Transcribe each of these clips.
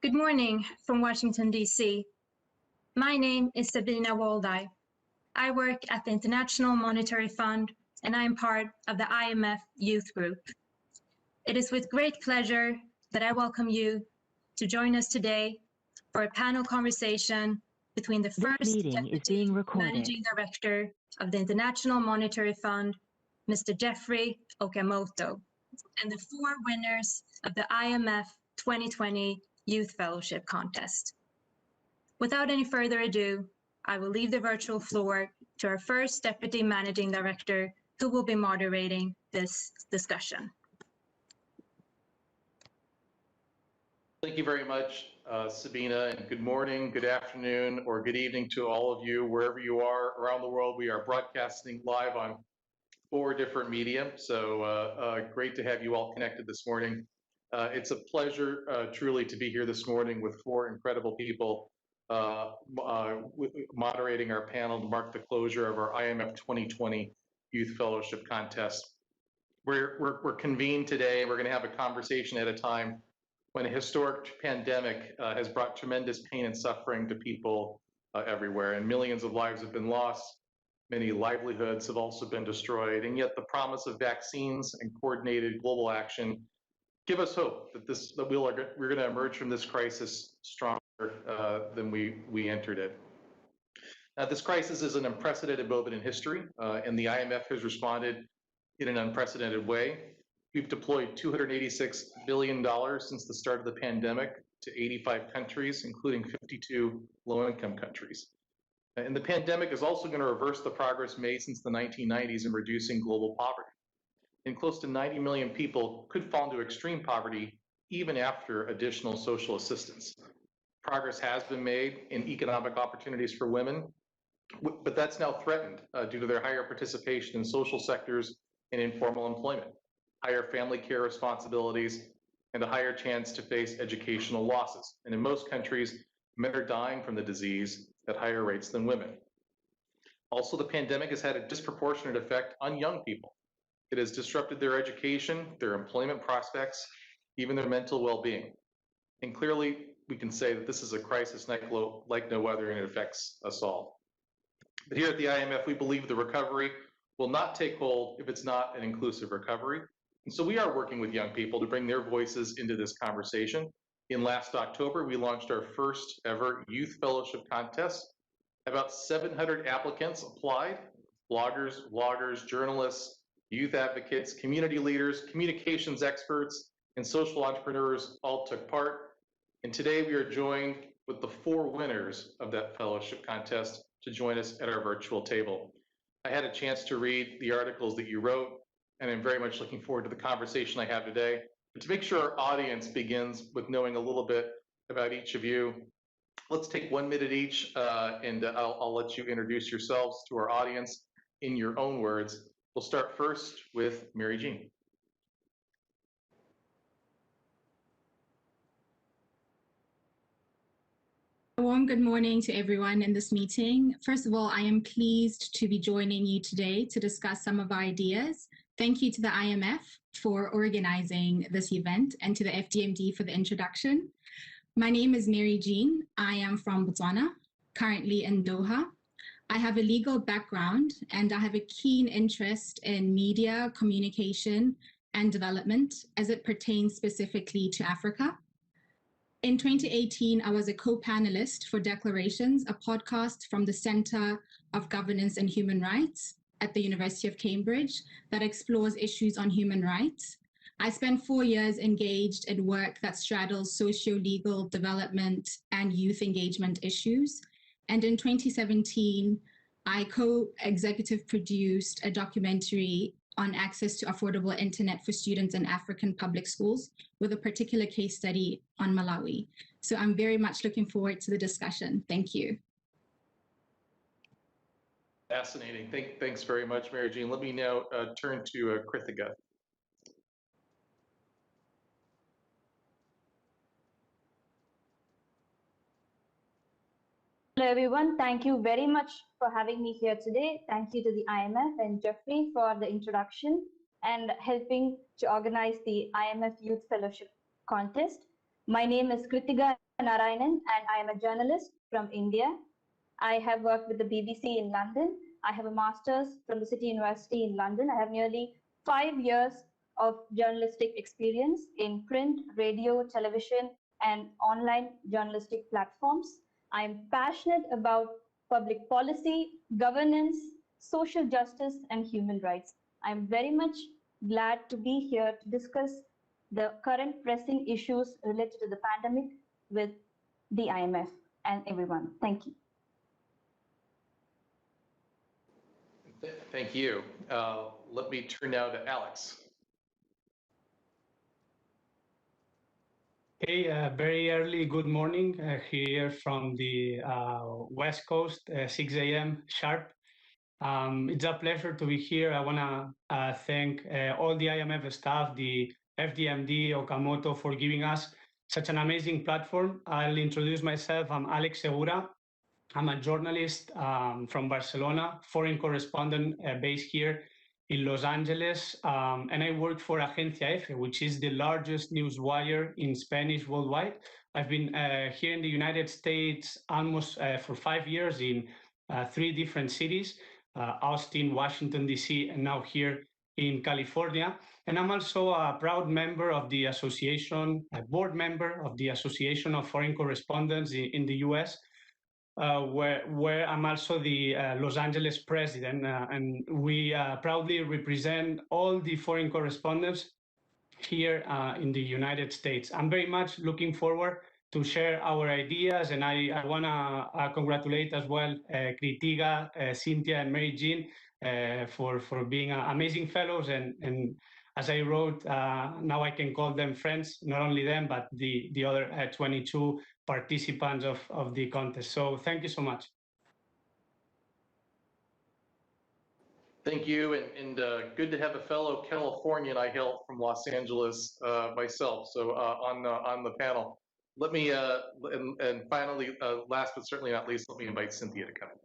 Good morning from Washington, D.C. My name is Sabina Waldai. I work at the International Monetary Fund, and I am part of the IMF Youth Group. It is with great pleasure that I welcome you to join us today for a panel conversation between the first Deputy Managing Director of the International Monetary Fund, Mr. Jeffrey Okamoto, and the 4 winners of the IMF 2020 Youth Fellowship Contest. Without any further ado, I will leave the virtual floor to our first Deputy Managing Director, who will be moderating this discussion. Thank you very much, Sabina, and good morning, good afternoon, or good evening to all of you, wherever you are around the world. We are broadcasting live on 4 different media, so great to have you all connected this morning. It's a pleasure, truly, to be here this morning with 4 incredible people moderating our panel to mark the closure of our IMF 2020 Youth Fellowship Contest. We're convened today. We're going to have a conversation at a time when a historic pandemic has brought tremendous pain and suffering to people everywhere, and millions of lives have been lost. Many livelihoods have also been destroyed, and yet the promise of vaccines and coordinated global action give us hope that we're going to emerge from this crisis stronger than we entered it. Now, this crisis is an unprecedented moment in history, and the IMF has responded in an unprecedented way. We've deployed $286 billion since the start of the pandemic to 85 countries, including 52 low-income countries. And the pandemic is also going to reverse the progress made since the 1990s in reducing global poverty. And close to 90 million people could fall into extreme poverty even after additional social assistance. Progress has been made in economic opportunities for women, but that's now threatened due to their higher participation in social sectors and informal employment, higher family care responsibilities, and a higher chance to face educational losses. And in most countries, men are dying from the disease at higher rates than women. Also, the pandemic has had a disproportionate effect on young people. It has disrupted their education, their employment prospects, even their mental well-being. And clearly, we can say that this is a crisis like no other, and it affects us all. But here at the IMF, we believe the recovery will not take hold if it's not an inclusive recovery. And so we are working with young people to bring their voices into this conversation. In last October, we launched our first ever Youth Fellowship Contest. About 700 applicants applied, bloggers, vloggers, journalists, youth advocates, community leaders, communications experts, and social entrepreneurs all took part. And today we are joined with the 4 winners of that fellowship contest to join us at our virtual table. I had a chance to read the articles that you wrote, and I'm very much looking forward to the conversation I have today. But to make sure our audience begins with knowing a little bit about each of you, let's take 1 minute each, and I'll let you introduce yourselves to our audience in your own words. We'll start first with Mary Jean. A warm good morning to everyone in this meeting. First of all, I am pleased to be joining you today to discuss some of our ideas. Thank you to the IMF for organizing this event and to the FDMD for the introduction. My name is Mary Jean. I am from Botswana, currently in Doha. I have a legal background and I have a keen interest in media, communication, and development as it pertains specifically to Africa. In 2018, I was a co-panelist for Declarations, a podcast from the Center of Governance and Human Rights at the University of Cambridge that explores issues on human rights. I spent 4 years engaged in work that straddles socio-legal development and youth engagement issues. And in 2017, I co-executive produced a documentary on access to affordable internet for students in African public schools with a particular case study on Malawi. So I'm very much looking forward to the discussion. Thank you. Fascinating. Thanks very much, Mary Jean. Let me now turn to Krithika. Hello, everyone. Thank you very much for having me here today. Thank you to the IMF and Jeffrey for the introduction and helping to organize the IMF Youth Fellowship Contest. My name is Krithika Narayanan, and I am a journalist from India. I have worked with the BBC in London. I have a master's from the City University in London. I have nearly 5 years of journalistic experience in print, radio, television, and online journalistic platforms. I am passionate about public policy, governance, social justice, and human rights. I am very much glad to be here to discuss the current pressing issues related to the pandemic with the IMF and everyone. Thank you. Thank you. Let me turn now to Alex. Hey, very early good morning here from the West Coast, 6 a.m. sharp. It's a pleasure to be here. I want to thank all the IMF staff, the FDMD, Okamoto, for giving us such an amazing platform. I'll introduce myself. I'm Alex Segura. I'm a journalist from Barcelona, foreign correspondent based here in Los Angeles, and I work for Agencia F, which is the largest news wire in Spanish worldwide. I've been here in the United States almost for 5 years in 3 different cities, Austin, Washington, D.C., and now here in California. And I'm also a proud member of the association, a board member of the Association of Foreign Correspondents in the U.S., where I'm also the Los Angeles president, and we proudly represent all the foreign correspondents here in the United States. I'm very much looking forward to share our ideas, and I want to congratulate as well Kritiga, Cynthia, and Mary Jean for being amazing fellows, and as I wrote, now I can call them friends, not only them, but the other 22 participants of the contest. So thank you so much. Thank you, and good to have a fellow Californian. I hail from Los Angeles myself, so on the panel. Let me, and finally, last but certainly not least, let me invite Cynthia to come in.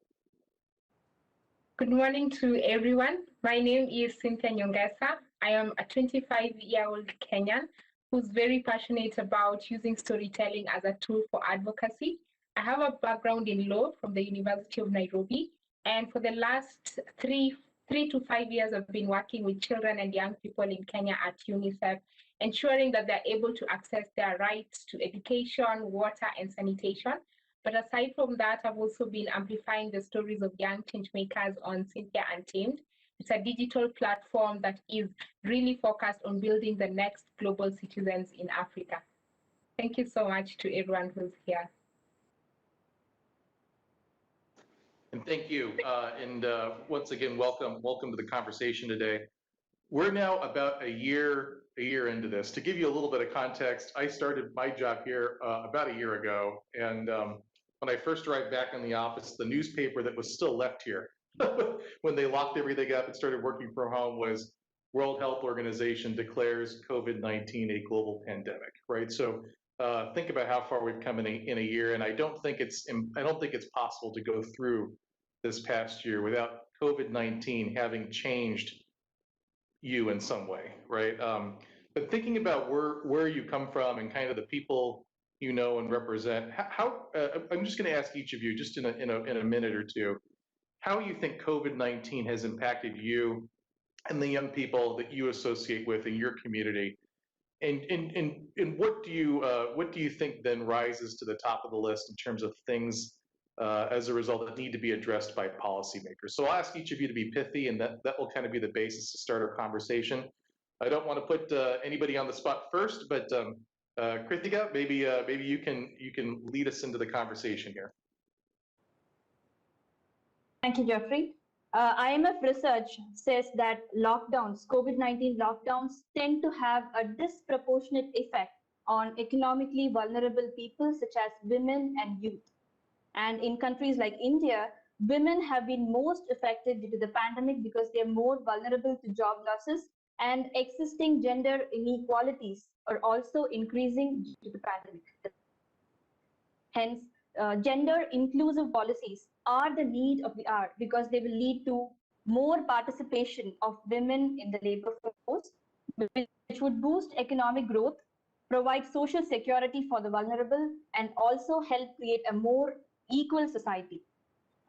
Good morning to everyone. My name is Cynthia Nyongesa. I am a 25-year-old Kenyan who's very passionate about using storytelling as a tool for advocacy. I have a background in law from the University of Nairobi, and for the last three to 5 years, I've been working with children and young people in Kenya at UNICEF, ensuring that they're able to access their rights to education, water, and sanitation. But aside from that, I've also been amplifying the stories of young change makers on Cynthia Untamed. It's a digital platform that is really focused on building the next global citizens in Africa. Thank you so much to everyone who's here. And thank you. And once again, welcome to the conversation today. We're now about a year into this. To give you a little bit of context, I started my job here about a year ago, and when I first arrived back in the office, the newspaper that was still left here when they locked everything up and started working from home was World Health Organization declares COVID-19 a global pandemic, right? So think about how far we've come in a year, and I don't think it's possible to go through this past year without COVID-19 having changed you in some way, right? But thinking about where you come from and kind of the people you know and represent, how I'm just going to ask each of you just in a minute or two, how you think COVID-19 has impacted you and the young people that you associate with in your community, and what do you think then rises to the top of the list in terms of things as a result that need to be addressed by policymakers? So I'll ask each of you to be pithy, and that will kind of be the basis to start our conversation. I don't want to put anybody on the spot first, but Krithika, maybe you can lead us into the conversation here. Thank you, Jeffrey. IMF research says that lockdowns, COVID-19 lockdowns, tend to have a disproportionate effect on economically vulnerable people such as women and youth. And in countries like India, women have been most affected due to the pandemic because they're more vulnerable to job losses, and existing gender inequalities are also increasing due to the pandemic. Hence, gender inclusive policies are the need of the hour because they will lead to more participation of women in the labor force, which would boost economic growth provide social security for the vulnerable, and also help create a more equal society.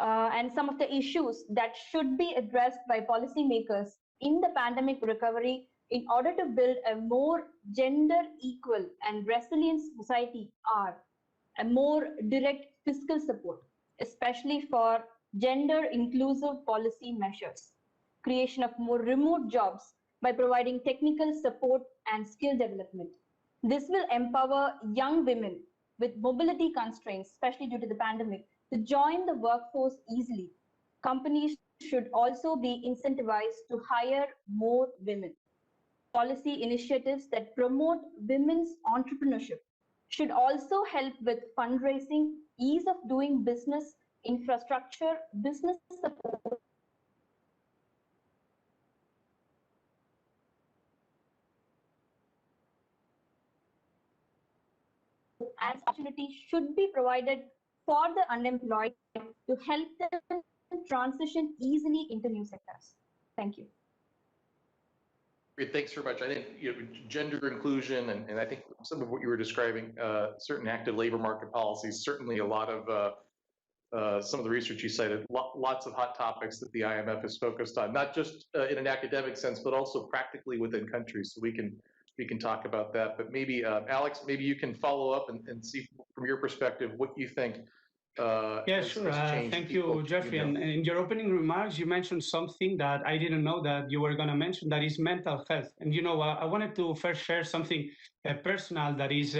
And some of the issues that should be addressed by policymakers in the pandemic recovery in order to build a more gender equal and resilient society are a more direct fiscal support, especially for gender inclusive policy measures, creation of more remote jobs by providing technical support and skill development. This will empower young women with mobility constraints, especially due to the pandemic, to join the workforce easily. Companies should also be incentivized to hire more women. Policy initiatives that promote women's entrepreneurship should also help with fundraising, ease of doing business, infrastructure, business support, and opportunities should be provided for the unemployed to help them transition easily into new sectors. Thank you. Great, thanks very much. I think gender inclusion and I think some of what you were describing, certain active labor market policies, certainly a lot of some of the research you cited, lots of hot topics that the IMF is focused on, not just in an academic sense, but also practically within countries. So we can talk about that. But maybe Alex, maybe you can follow up and see from your perspective what you think. Yeah, sure. Thank you, Jeffrey. And in your opening remarks, you mentioned something that I didn't know that you were going to mention, that is mental health. And, I wanted to first share something personal that is,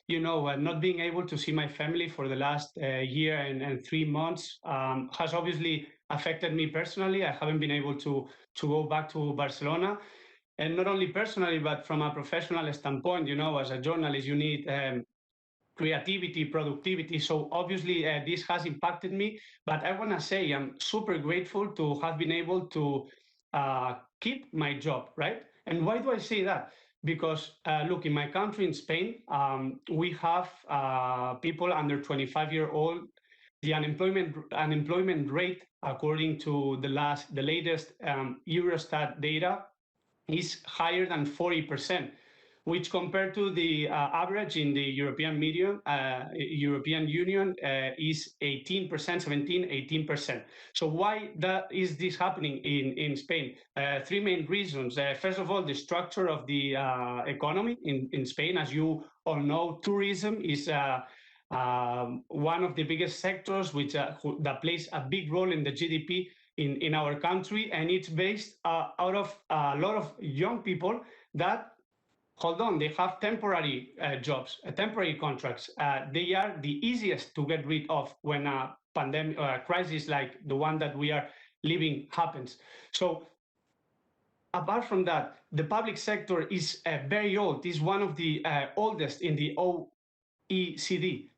not being able to see my family for the last year and 3 months has obviously affected me personally. I haven't been able to go back to Barcelona. And not only personally, but from a professional standpoint, as a journalist, you need creativity, productivity. So obviously this has impacted me, but I want to say I'm super grateful to have been able to keep my job, right? And why do I say that? Because look, in my country, in Spain, we have people under 25-year-old. The unemployment rate, according to the latest Eurostat data, is higher than 40%. Which compared to the average in the European Union is 18%, 18%. So why is this happening in Spain? 3 main reasons. First of all, the structure of the economy in Spain. As you all know, tourism is one of the biggest sectors that plays a big role in the GDP in our country, and it's based out of a lot of young people that they have temporary jobs, temporary contracts. They are the easiest to get rid of when a pandemic or a crisis like the one that we are living happens. So apart from that, the public sector is very old. It's one of the oldest in the OECD.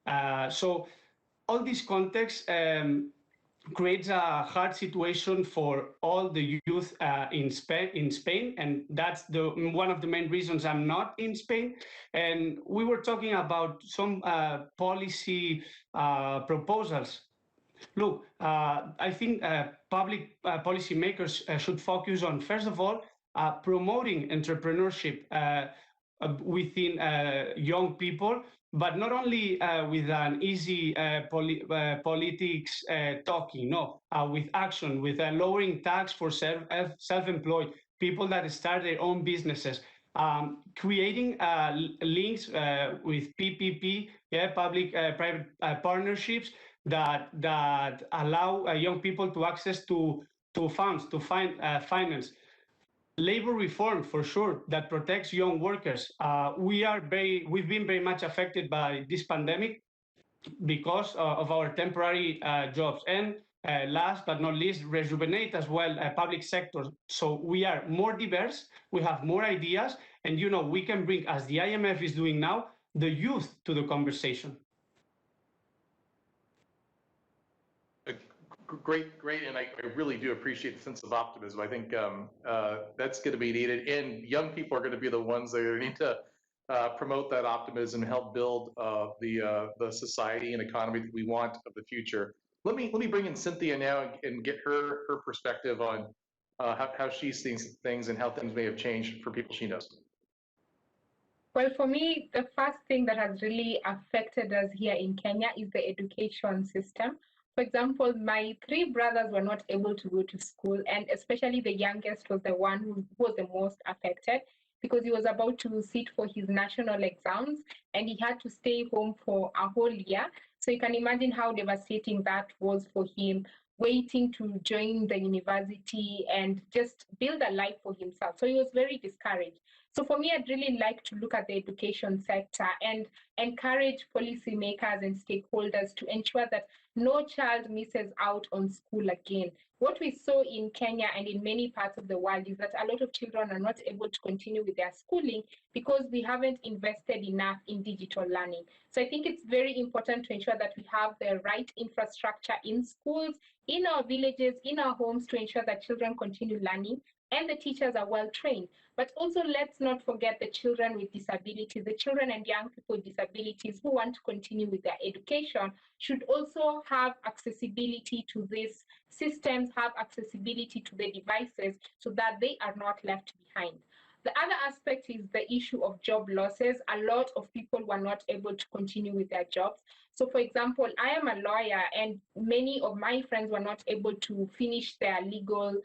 So all this context creates a hard situation for all the youth in Spain, and that's one of the main reasons I'm not in Spain. And we were talking about some policy proposals. Look, I think public policymakers should focus on, first of all, promoting entrepreneurship within young people, but not only with an easy politics talking, no, with action, with lowering tax for self-employed people that start their own businesses, creating links with PPP, public-private partnerships that allow young people to access to funds, to find finance. Labor reform, for sure, that protects young workers. We've been very much affected by this pandemic because of our temporary jobs. And last but not least, rejuvenate as well public sector. So we are more diverse, we have more ideas, and we can bring, as the IMF is doing now, the youth to the conversation. Great, and I really do appreciate the sense of optimism. I think that's going to be needed, and young people are going to be the ones that need to promote that optimism, help build the society and economy that we want of the future. Let me bring in Cynthia now and get her perspective on how she sees things and how things may have changed for people she knows. Well, for me, the first thing that has really affected us here in Kenya is the education system. For example, my three brothers were not able to go to school, and especially the youngest was the one who was the most affected because he was about to sit for his national exams and he had to stay home for a whole year. So you can imagine how devastating that was for him, waiting to join the university and just build a life for himself. So he was very discouraged. So for me, I'd really like to look at the education sector and encourage policymakers and stakeholders to ensure that no child misses out on school again. What we saw in Kenya and in many parts of the world is that a lot of children are not able to continue with their schooling because we haven't invested enough in digital learning. So I think it's very important to ensure that we have the right infrastructure in schools, in our villages, in our homes to ensure that children continue learning and the teachers are well trained. But also, let's not forget the children with disabilities, the children and young people with disabilities who want to continue with their education should also have accessibility to these systems, have accessibility to the devices so that they are not left behind. The other aspect is the issue of job losses. A lot of people were not able to continue with their jobs. So, for example, I am a lawyer, and many of my friends were not able to finish their legal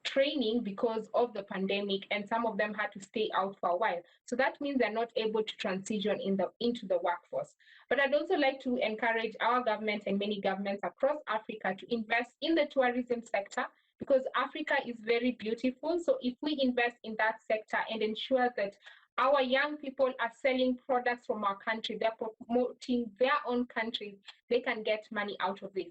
training because of the pandemic, and some of them had to stay out for a while. So that means they're not able to transition into the workforce. But I'd also like to encourage our government and many governments across Africa to invest in the tourism sector because Africa is very beautiful. So if we invest in that sector and ensure that our young people are selling products from our country, they're promoting their own countries, they can get money out of this.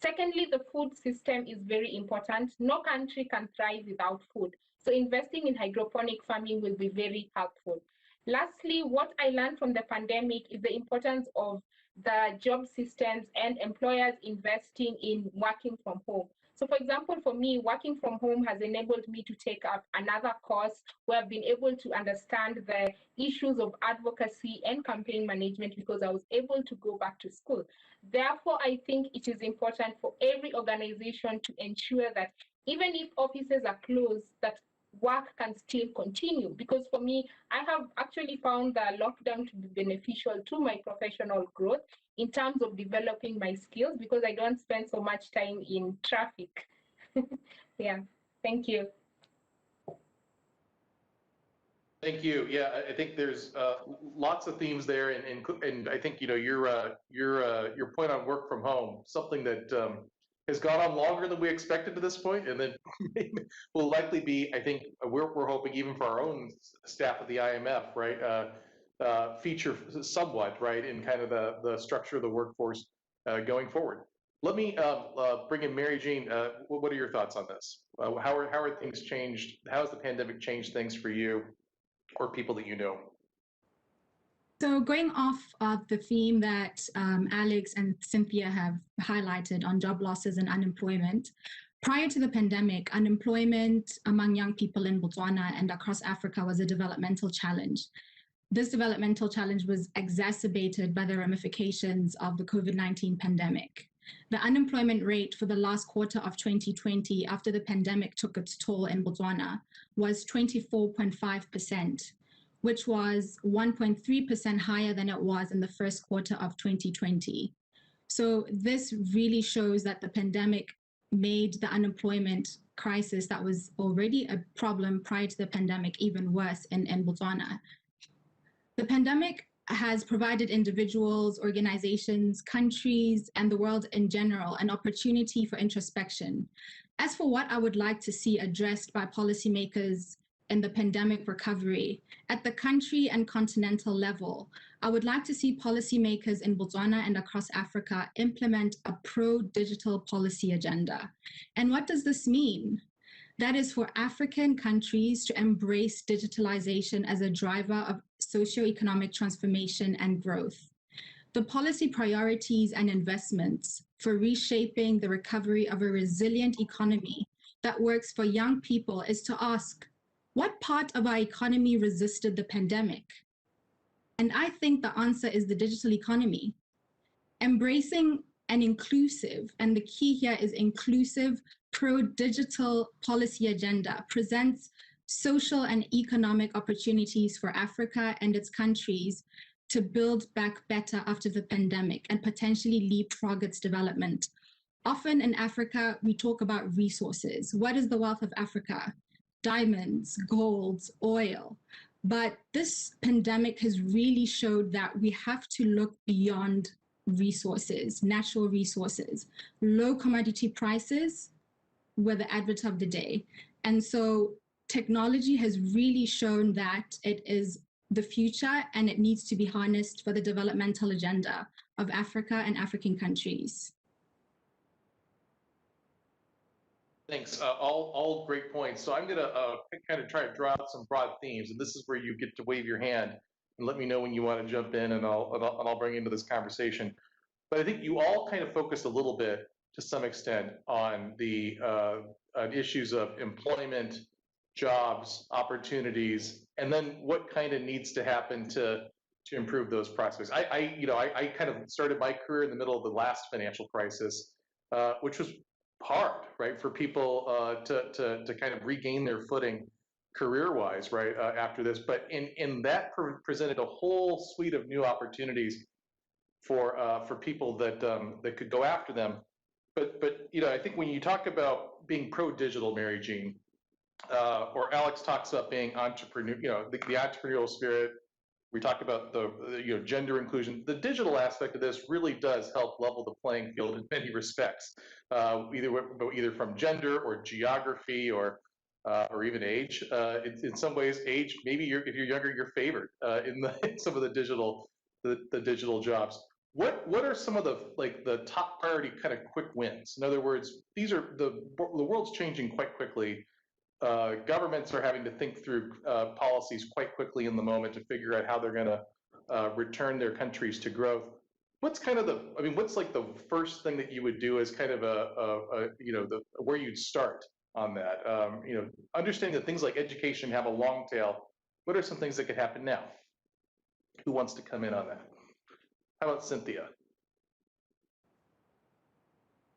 Secondly, the food system is very important. No country can thrive without food. So investing in hydroponic farming will be very helpful. Lastly, what I learned from the pandemic is the importance of the job systems and employers investing in working from home. So for example, for me, working from home has enabled me to take up another course where I've been able to understand the issues of advocacy and campaign management because I was able to go back to school. Therefore, I think it is important for every organization to ensure that even if offices are closed, that work can still continue. Because for me, I have actually found the lockdown to be beneficial to my professional growth in terms of developing my skills because I don't spend so much time in traffic. Yeah, thank you. Thank you. Yeah, I think there's lots of themes there, and I think your point on work from home, something that has gone on longer than we expected to this point, and then will likely be, I think we're hoping even for our own staff at the IMF, right, feature somewhat, right, in kind of the structure of the workforce going forward. Let me bring in Mary Jean. What are your thoughts on this? How are things changed? How has the pandemic changed things for you or people that you know? So going off of the theme that Alex and Cynthia have highlighted on job losses and unemployment, prior to the pandemic, unemployment among young people in Botswana and across Africa was a developmental challenge. This developmental challenge was exacerbated by the ramifications of the COVID-19 pandemic. The unemployment rate for the last quarter of 2020 after the pandemic took its toll in Botswana was 24.5%, which was 1.3% higher than it was in the first quarter of 2020. So this really shows that the pandemic made the unemployment crisis that was already a problem prior to the pandemic even worse in Botswana. The pandemic has provided individuals, organizations, countries, and the world in general an opportunity for introspection. As for what I would like to see addressed by policymakers in the pandemic recovery, at the country and continental level, I would like to see policymakers in Botswana and across Africa implement a pro-digital policy agenda. And what does this mean? That is for African countries to embrace digitalization as a driver of socioeconomic transformation and growth. The policy priorities and investments for reshaping the recovery of a resilient economy that works for young people is to ask, what part of our economy resisted the pandemic? And I think the answer is the digital economy. Embracing an inclusive, and the key here is inclusive, pro-digital policy agenda presents social and economic opportunities for Africa and its countries to build back better after the pandemic and potentially leapfrog its development. Often in Africa, we talk about resources. What is the wealth of Africa? Diamonds, golds, oil. But this pandemic has really showed that we have to look beyond resources, natural resources. Low commodity prices were the advert of the day. And so technology has really shown that it is the future and it needs to be harnessed for the developmental agenda of Africa and African countries. Thanks. All great points. So I'm going to kind of try to draw out some broad themes, and this is where you get to wave your hand and let me know when you want to jump in, and I'll bring you into this conversation. But I think you all kind of focused a little bit, to some extent, on the on issues of employment, jobs, opportunities, and then what kind of needs to happen to improve those prospects. I kind of started my career in the middle of the last financial crisis, which was hard, right, for people to kind of regain their footing career-wise, right, after this. But in that presented a whole suite of new opportunities for people that that could go after them. But I think when you talk about being pro-digital, Mary Jean, or Alex talks about being entrepreneur, the entrepreneurial spirit. We talked about the gender inclusion. The digital aspect of this really does help level the playing field in many respects, either from gender or geography or even age. In some ways, age, maybe if you're younger, you're favored in some of the digital jobs. What are some of the top priority kind of quick wins? In other words, these are the world's changing quite quickly. Governments are having to think through policies quite quickly in the moment to figure out how they're going to return their countries to growth. What's kind of what's like the first thing that you would do as kind of where you'd start on that? Understanding that things like education have a long tail. What are some things that could happen now? Who wants to come in on that? How about Cynthia?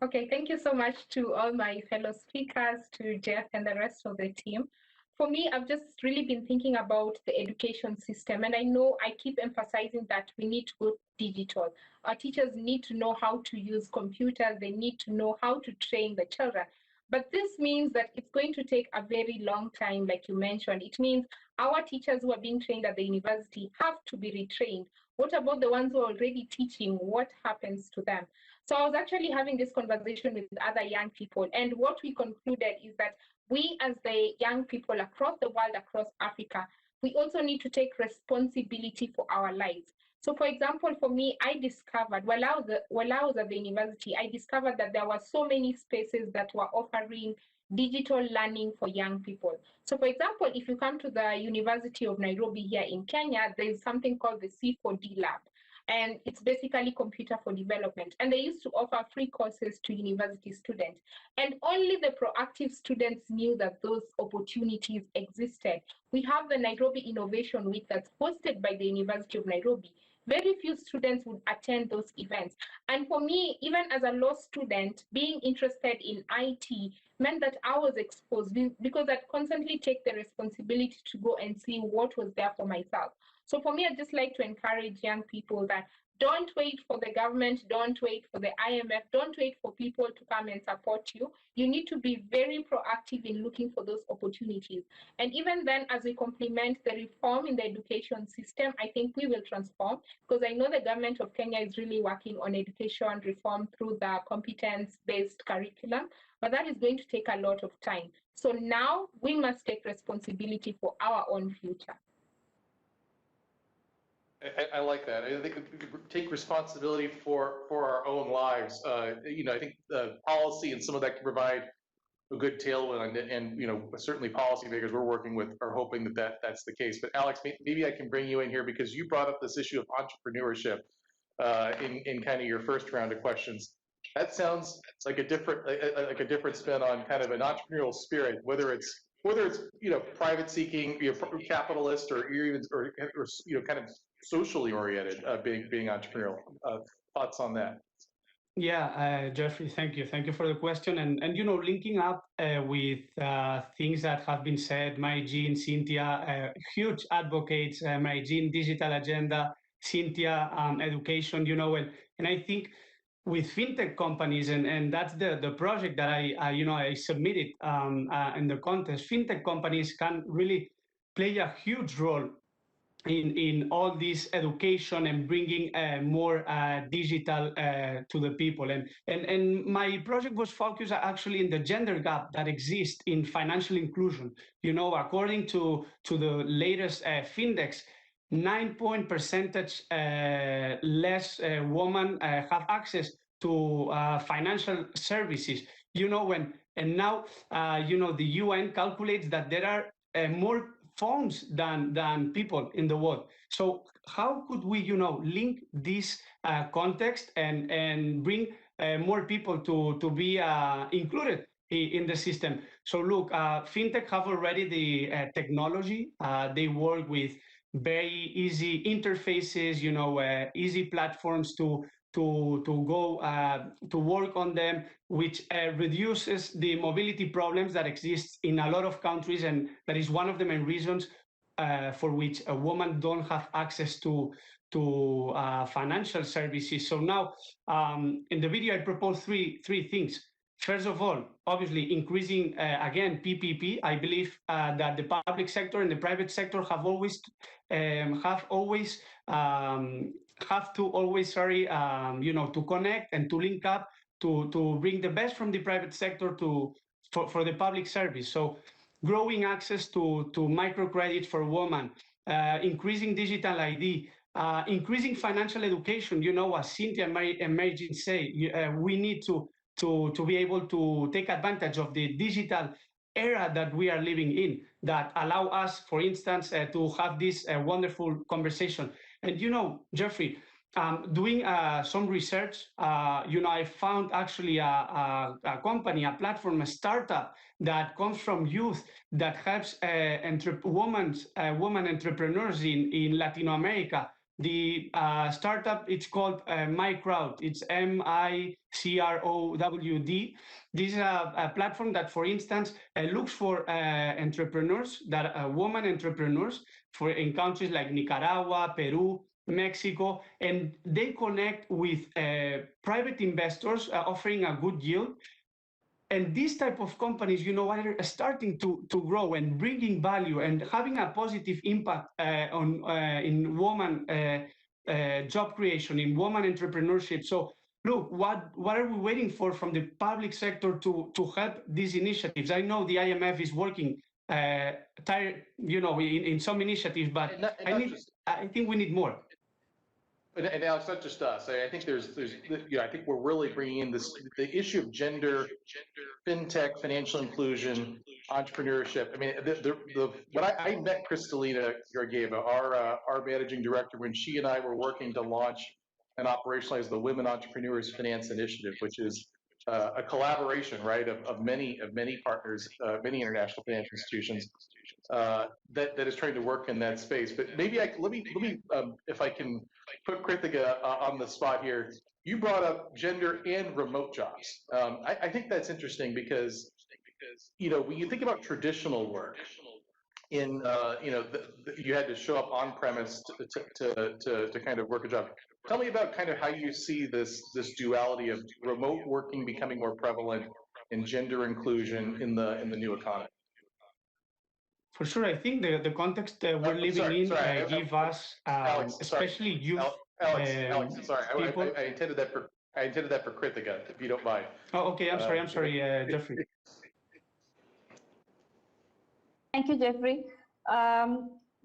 Okay, thank you so much to all my fellow speakers, to Jeff and the rest of the team. For me, I've just really been thinking about the education system, and I know I keep emphasizing that we need to go digital. Our teachers need to know how to use computers, they need to know how to train the children. But this means that it's going to take a very long time, like you mentioned. It means our teachers who are being trained at the university have to be retrained. What about the ones who are already teaching? What happens to them? So I was actually having this conversation with other young people, and what we concluded is that we as the young people across the world, across Africa, we also need to take responsibility for our lives. So for example, for me, I discovered, while I was at the university, I discovered that there were so many spaces that were offering digital learning for young people. So for example, if you come to the University of Nairobi here in Kenya, there is something called the C4D Lab. And it's basically computer for development. And they used to offer free courses to university students. And only the proactive students knew that those opportunities existed. We have the Nairobi Innovation Week that's hosted by the University of Nairobi. Very few students would attend those events. And for me, even as a law student, being interested in IT meant that I was exposed because I'd constantly take the responsibility to go and see what was there for myself. So for me, I'd just like to encourage young people that don't wait for the government, don't wait for the IMF, don't wait for people to come and support you. You need to be very proactive in looking for those opportunities. And even then, as we complement the reform in the education system, I think we will transform, because I know the government of Kenya is really working on education reform through the competence-based curriculum, but that is going to take a lot of time. So now we must take responsibility for our own future. I like that. I think take responsibility for our own lives. I think the policy and some of that can provide a good tailwind, and certainly policymakers we're working with are hoping that's the case. But Alex, maybe I can bring you in here because you brought up this issue of entrepreneurship in kind of your first round of questions. That sounds like a different spin on kind of an entrepreneurial spirit, whether it's private seeking, capitalist, or kind of socially oriented, being entrepreneurial. Thoughts on that? Jeffrey, thank you. Thank you for the question. And you know, linking up with things that have been said, Jean, Cynthia, huge advocates, Jean, digital agenda, Cynthia, education, you know, and I think with fintech companies, and that's the project that I submitted in the contest, fintech companies can really play a huge role in all this education and bringing more digital to the people. And my project was focused actually in the gender gap that exists in financial inclusion. You know, according to the latest Findex, 9 point percentage less women have access to financial services. You know, and now, you know, the UN calculates that there are more phones than people in the world. So how could we, you know, link this context and bring more people to be included in the system? So look, fintech have already the technology. They work with very easy interfaces, you know, easy platforms to go to work on them, which reduces the mobility problems that exist in a lot of countries, and that is one of the main reasons for which a woman don't have access to financial services. So now, in the video, I propose three things. First of all, obviously increasing again PPP. I believe that the public sector and the private sector have to always, you know, to connect and to link up to bring the best from the private sector for the public service. So growing access to microcredit for women, increasing digital ID, increasing financial education. You know, as Cynthia and Mary Jean say, we need to be able to take advantage of the digital era that we are living in, that allow us, for instance, to have this wonderful conversation. And you know, Jeffrey, doing some research, you know, I found actually a company, a platform, a startup that comes from youth that helps women entrepreneurs in Latin America. The startup, it's called MyCrowd. It's MICROWD. This is a platform that, for instance, looks for entrepreneurs, that women entrepreneurs in countries like Nicaragua, Peru, Mexico, and they connect with private investors offering a good yield. And these type of companies, you know, are starting to grow and bringing value and having a positive impact in woman job creation, in woman entrepreneurship. So look, what are we waiting for from the public sector to help these initiatives? I know the IMF is working you know, in some initiatives, but I think we need more. And now it's not just us. I think there's, you know, I think we're really bringing in the issue of gender, fintech, financial inclusion, entrepreneurship. I mean, when I met Kristalina Georgieva, our managing director, when she and I were working to launch and operationalize the Women Entrepreneurs Finance Initiative, which is a collaboration, right, of many partners, many international financial institutions that is trying to work in that space. But maybe let me if I can put Krithika on the spot here. You brought up gender and remote jobs. I think that's interesting because, you know, when you think about traditional work, you know, you had to show up on premise to kind of work a job. Tell me about kind of how you see this duality of remote working becoming more prevalent and gender inclusion in the new economy. For sure, I think the context we're living give us, Alex, especially youth. Alex, sorry, people. I intended that for Krithika, if you don't mind. Oh, okay. I'm sorry, Jeffrey. Thank you, Jeffrey.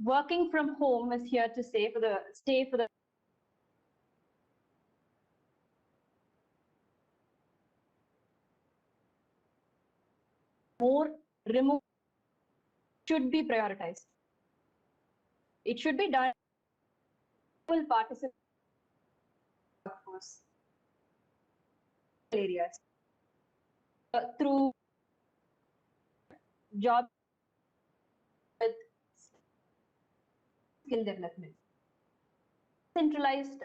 Working from home is here to stay for the more remote should be prioritized. It should be done. Will participate in workforce areas through job with skill development, centralized,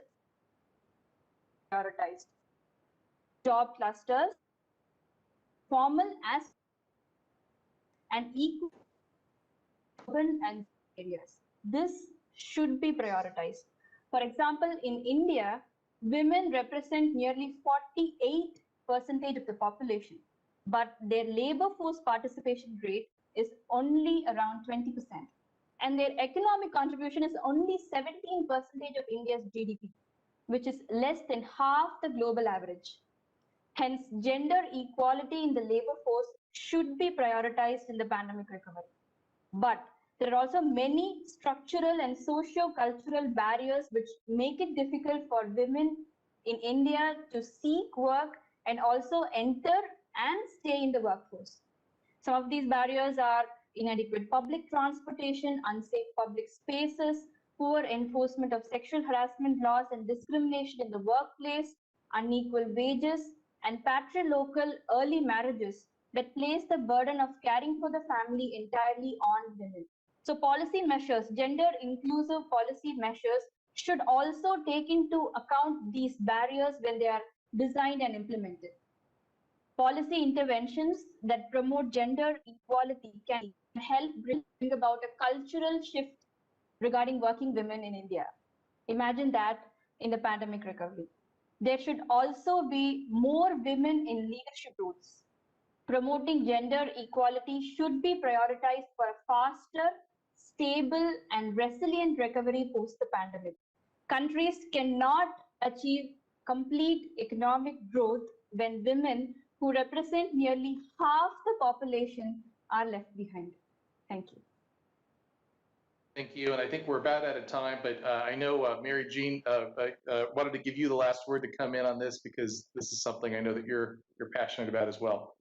prioritized. job clusters, formal as and equal urban and areas. This should be prioritized. For example, in India, women represent nearly 48% of the population, but their labor force participation rate is only around 20%. And their economic contribution is only 17% of India's GDP, which is less than half the global average. Hence, gender equality in the labor force should be prioritized in the pandemic recovery. But there are also many structural and socio-cultural barriers which make it difficult for women in India to seek work and also enter and stay in the workforce. Some of these barriers are inadequate public transportation, unsafe public spaces, poor enforcement of sexual harassment laws and discrimination in the workplace, unequal wages, and patrilocal early marriages that place the burden of caring for the family entirely on women. So policy measures, gender inclusive policy measures should also take into account these barriers when they are designed and implemented. Policy interventions that promote gender equality can help bring about a cultural shift regarding working women in India. Imagine that in the pandemic recovery. There should also be more women in leadership roles. Promoting gender equality should be prioritized for a faster, stable, and resilient recovery post the pandemic. Countries cannot achieve complete economic growth when women who represent nearly half the population are left behind. Thank you. Thank you. And I think we're about out of time, but I know Mary Jean wanted to give you the last word to come in on this because this is something I know that you're passionate about as well.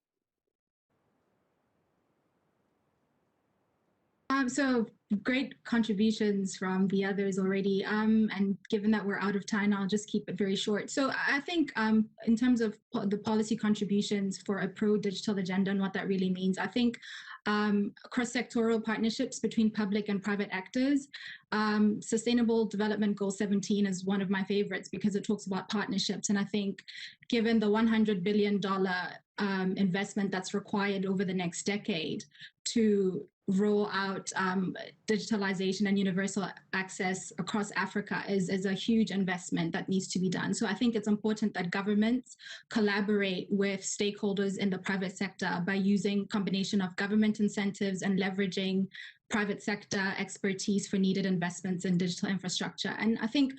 So great contributions from the others already. And given that we're out of time, I'll just keep it very short. So I think in terms of the policy contributions for a pro-digital agenda and what that really means, I think cross-sectoral partnerships between public and private actors. Sustainable Development Goal 17 is one of my favorites because it talks about partnerships. And I think given the $100 billion investment that's required over the next decade to roll out digitalization and universal access across Africa is a huge investment that needs to be done. So I think it's important that governments collaborate with stakeholders in the private sector by using combination of government incentives and leveraging private sector expertise for needed investments in digital infrastructure. And I think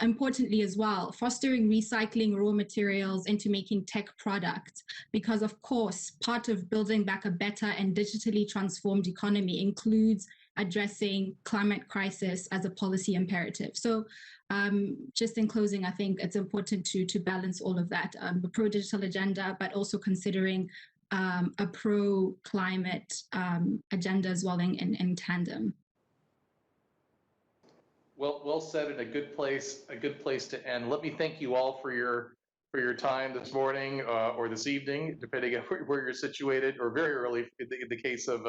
importantly as well, fostering recycling raw materials into making tech products, because of course, part of building back a better and digitally transformed economy includes addressing climate crisis as a policy imperative. So just in closing, I think it's important to balance all of that, the pro-digital agenda, but also considering a pro-climate agenda as well in tandem. Well said, and a good place to end. Let me thank you all for your time this morning or this evening, depending on where you're situated, or very early in the case of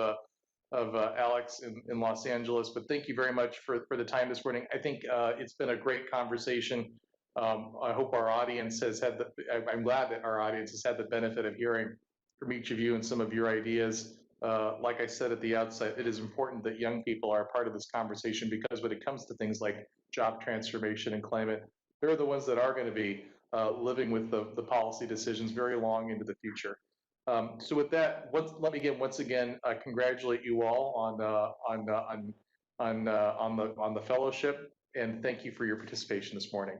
Alex in Los Angeles. But thank you very much for the time this morning. I think it's been a great conversation. I hope our audience has had I'm glad that our audience has had the benefit of hearing from each of you and some of your ideas. Like I said at the outset, it is important that young people are a part of this conversation because when it comes to things like job transformation and climate, they're the ones that are going to be living with the policy decisions very long into the future. So with that, let me once again congratulate you all on the fellowship, and thank you for your participation this morning.